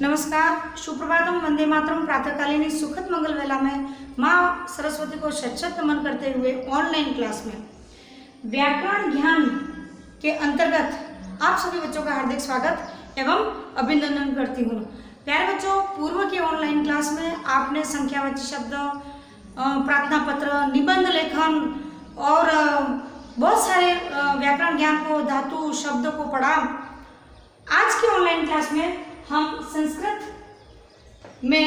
नमस्कार, सुप्रभातम, वंदे मातरम। प्रातःकालीन इस सुखद मंगल वेला में माँ सरस्वती को शत नमन करते हुए ऑनलाइन क्लास में व्याकरण ज्ञान के अंतर्गत आप सभी बच्चों का हार्दिक स्वागत एवं अभिनंदन करती हूँ। प्यारे बच्चों, पूर्व की ऑनलाइन क्लास में आपने संख्यावाची शब्द, प्रार्थना पत्र, निबंध लेखन और बहुत सारे व्याकरण ज्ञान को, धातु शब्द को पढ़ा। आज की ऑनलाइन क्लास में हम संस्कृत में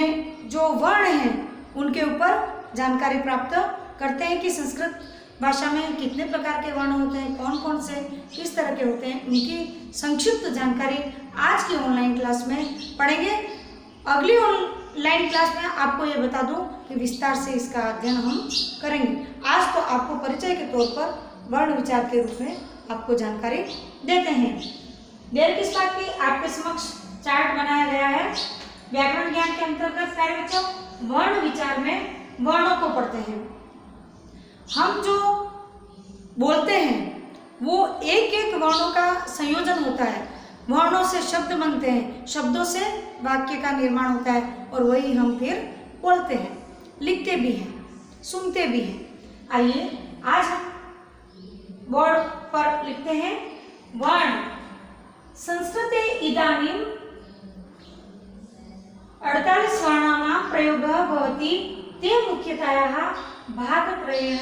जो वर्ण हैं उनके ऊपर जानकारी प्राप्त करते हैं कि संस्कृत भाषा में कितने प्रकार के वर्ण होते हैं, कौन कौन से किस तरह के होते हैं, उनकी संक्षिप्त जानकारी आज की ऑनलाइन क्लास में पढ़ेंगे। अगली ऑनलाइन क्लास में आपको ये बता दूं कि विस्तार से इसका अध्ययन हम करेंगे। आज तो आपको परिचय के तौर पर वर्ण विचार के रूप में आपको जानकारी देते हैं। देर किस बात की, आपके समक्ष चार्ट बनाया गया है। व्याकरण ज्ञान के अंतर्गत प्यारे बच्चों वर्ण विचार में वर्णों को पढ़ते हैं। हम जो बोलते हैं वो एक एक वर्णों का संयोजन होता है। वर्णों से शब्द बनते हैं, शब्दों से वाक्य का निर्माण होता है और वही हम फिर बोलते हैं, लिखते भी हैं, सुनते भी हैं। आइए आज हम बोर्ड पर लिखते हैं वर्ण। संस्कृते इदानीं 48 वर्णानां प्रयोगः भवति। ते मुख्यतया भागत्रयेण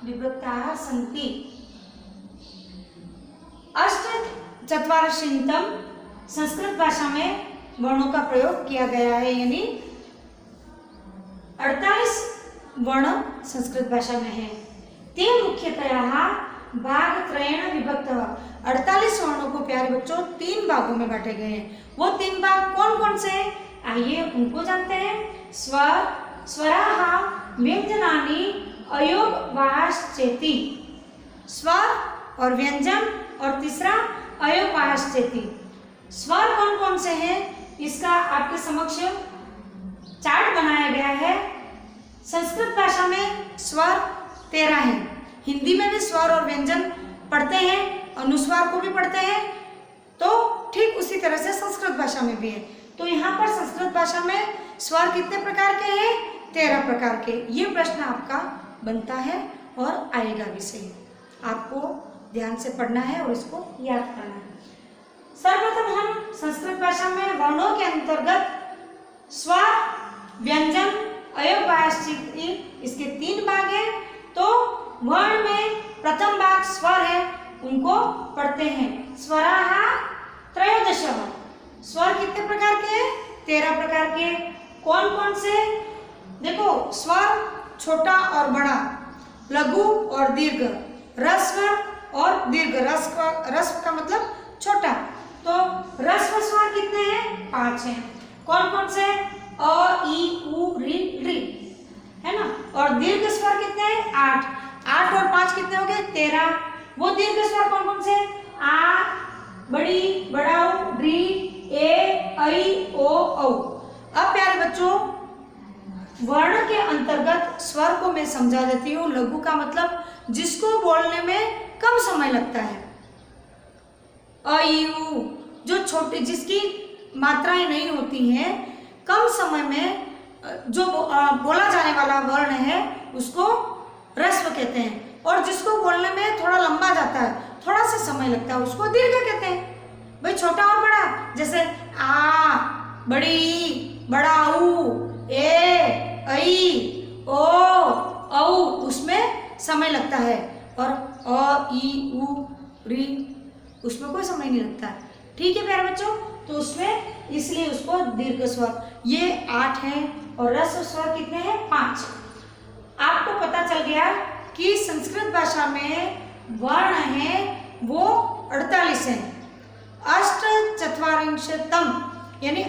विभक्ताः सन्ति। अष्टचत्वारिंशतं संस्कृत भाषा में वर्णों का प्रयोग किया गया है, यानी 48 वर्ण संस्कृत भाषा में है। ते मुख्यतया भागत्रयेण विभक्तः। 48 वर्णों को प्यारे बच्चों 3 भागों में बांटे गए हैं। वो 3 भाग कौन कौन से हैं? आइए उनको जानते हैं। स्वर, स्वराः, व्यंजनानि, अयोगवाश्चेति। स्वर और व्यंजन और तीसरा अयोगवाश्चेति। स्वर कौन कौन से हैं इसका आपके समक्ष चार्ट बनाया गया है। संस्कृत भाषा में स्वर 13 हैं। हिंदी में भी स्वर और व्यंजन पढ़ते हैं, अनुस्वार को भी पढ़ते हैं, तो ठीक उसी तरह से संस्कृत भाषा में भी है। तो यहाँ पर संस्कृत भाषा में स्वर कितने प्रकार के हैं? 13 प्रकार के। ये प्रश्न आपका बनता है और आएगा भी सही। आपको ध्यान से पढ़ना है और इसको याद करना है। सर्वप्रथम हम संस्कृत भाषा में वर्णों के अंतर्गत स्वर, व्यंजन, अयोगवाश्चेति, इसके 3 भाग हैं। तो वर्ण में प्रथम भाग स्वर है, उनको पढ़ते हैं। स्वराः त्रयोदशः। स्वर कितने प्रकार के हैं? 13 प्रकार के। कौन कौन से? देखो, स्वर छोटा और बड़ा, लघु और दीर्घ, ह्रस्व और दीर्घ। ह्रस्व का मतलब छोटा। तो ह्रस्व स्वर कितने हैं? 5 हैं। कौन कौन से? अ, ई, उ, री, री, है ना। और दीर्घ स्वर कितने हैं? 8। 8 और 5 कितने हो गए? 13। वो दीर्घ स्वर कौन कौन से? आ, बड़ी, बड़ाऊ, री, ए, ऐ, ओ, औ। अब प्यारे बच्चों वर्ण के अंतर्गत स्वर को मैं समझा देती हूँ। लघु का मतलब जिसको बोलने में कम समय लगता है। अ, ई, उ, जो छोटे, जिसकी मात्राएं नहीं होती हैं, कम समय में जो बोला जाने वाला वर्ण है उसको ह्रस्व कहते हैं। और जिसको बोलने में थोड़ा लंबा जाता है, थोड़ा सा समय लगता है, उसको दीर्घ कहते हैं। भाई छोटा और बड़ा, जैसे आ, बड़ी, बड़ाऊ, ए, ऐ, ओ, औ, उसमें समय लगता है। और अ, ई, उ, री, उसमें कोई समय नहीं लगता है। ठीक है प्यारे बच्चों, तो उसमें इसलिए उसको दीर्घ स्वर। ये 8 हैं और ह्रस्व स्वर कितने हैं? 5। आपको पता चल गया कि संस्कृत भाषा में वर्ण है वो 48 हैं। अष्टचत्वारिंशतम यानी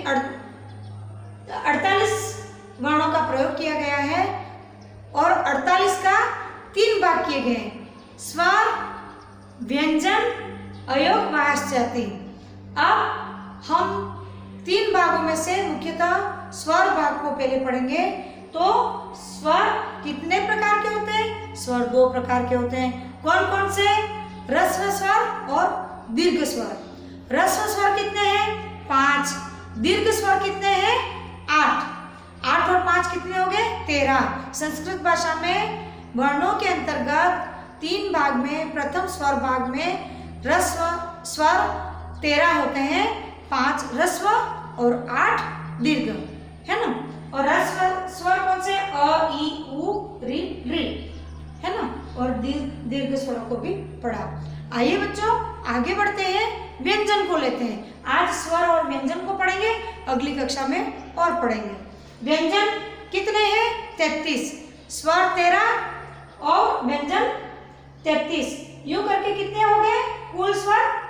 48 वर्णों का प्रयोग किया गया है और 48 का 3 भाग किए गए हैं। स्वर, व्यंजन, अयोगवाश्चेति। अब हम 3 भागों में से मुख्यतः स्वर भाग को पहले पढ़ेंगे। तो स्वर कितने प्रकार के होते हैं? स्वर 2 प्रकार के होते हैं। कौन कौन से? ह्रस्व स्वर और दीर्घ स्वर। ह्रस्व स्वर कितने हैं? 5। दीर्घ स्वर कितने हैं? 8। 8 और 5 कितने हो गए? 13। संस्कृत भाषा में वर्णों के अंतर्गत 3 भाग में, प्रथम स्वर भाग में ह्रस्व स्वर 13 होते हैं, 5 ह्रस्व और 8 दीर्घ, है ना। और ह्रस्व स्वर कौन से? अ, ई, उ, री, री, है ना। और दीर्घ स्वरों को भी पढ़ा। आइए बच्चों आगे बढ़ते हैं, व्यंजन को लेते हैं। आज स्वर और व्यंजन को पढ़ेंगे, अगली कक्षा में और पढ़ेंगे। व्यंजन कितने हैं? 33। स्वर 13 और व्यंजन 33। यूं करके कितने हो गए? कुल स्वर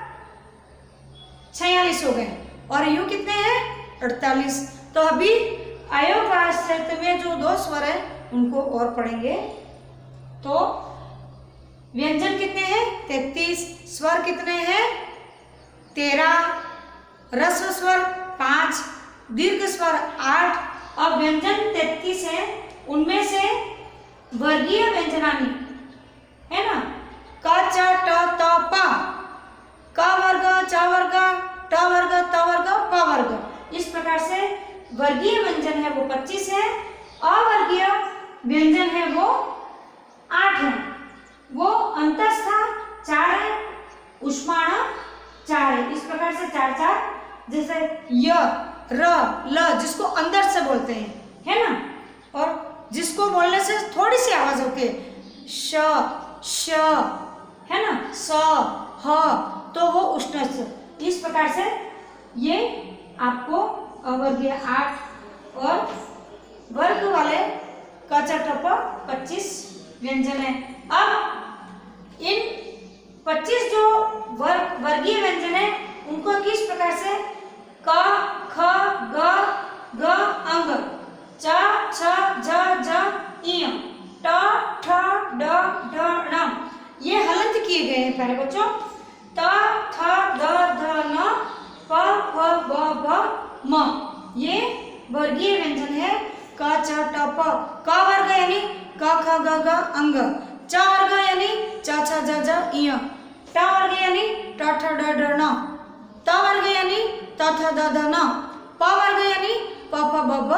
46 हो गए। और यूं कितने हैं? 48। तो अभी अयोगवाच्य में जो 2 स्वर है उनको और पढ़ेंगे। तो व्यंजन कितने हैं? 33। स्वर कितने हैं? 13। ह्रस्व स्वर 5, दीर्घ स्वर 8। अब व्यंजन 33 है, उनमें से वर्गीय व्यंजनानी है ना, क, च, ट, त, प, क वर्ग, च वर्ग, ट वर्ग, त वर्ग, प वर्ग। इस प्रकार से वर्गीय व्यंजन है वो 25 है, अवर्गीय व्यंजन है वो 8 है। वो अंतस्थ 4 है, उष्माण 4 है। इस प्रकार से 4 4, जैसे य, र, ल जिसको अंदर से बोलते हैं, है ना, और जिसको बोलने से थोड़ी सी आवाज होती है, श, श, है ना, स, ह, तो वो उष्णस्थ। इस प्रकार से ये आपको अवर्गीय 8 और वर्ग वाले क, च, ट, प 25 व्यंजन है। अब इन 25 जो वर्गीय व्यंजन है उनको किस प्रकार से क, ख, ग, ग अंग, च, छ, झ, झ, इय, ट, ठ, ड, ढ, ण, ये हलंत किए गए हैं प्यारे बच्चों। त, थ, द, ध, न, प, फ, ब, भ, म, ये वर्गीय व्यंजन है। क, च, ट, प। क वर्ग यानी क, ख, ग, घ अंग, च वर्ग यानी च, छ, झ, झ, इय, ट वर्ग यानी ट, ठ, ड, ढ, ण, त वर्ग यानी त, थ, द, ध, न, प वर्ग यानी प, फ, ब, भ,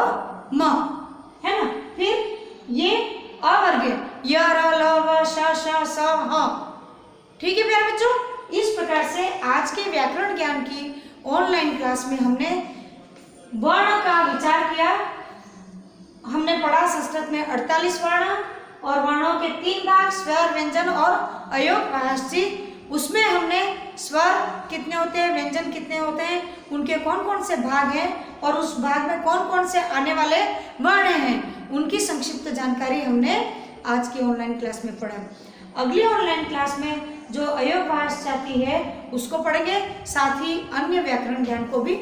म, है ना। फिर ये अवर्गीय य, र, ल, व, श, श, स, ह। ठीक है प्यारे बच्चों, इस प्रकार से आज के व्याकरण ज्ञान की ऑनलाइन क्लास में हमने वर्ण का विचार किया। हमने पढ़ा संस्कृत में 48 वर्ण और वर्णों के 3 भाग, स्वर, व्यंजन और अयोगवाच्य। उसमें हमने स्वर कितने होते हैं, व्यंजन कितने होते हैं, उनके कौन कौन से भाग हैं और उस भाग में कौन कौन से आने वाले वर्ण हैं, उनकी संक्षिप्त जानकारी हमने आज की ऑनलाइन क्लास में पढ़ा। अगली ऑनलाइन क्लास में जो अयोगवाच्य है उसको पढ़ेंगे, साथ ही अन्य व्याकरण ज्ञान को भी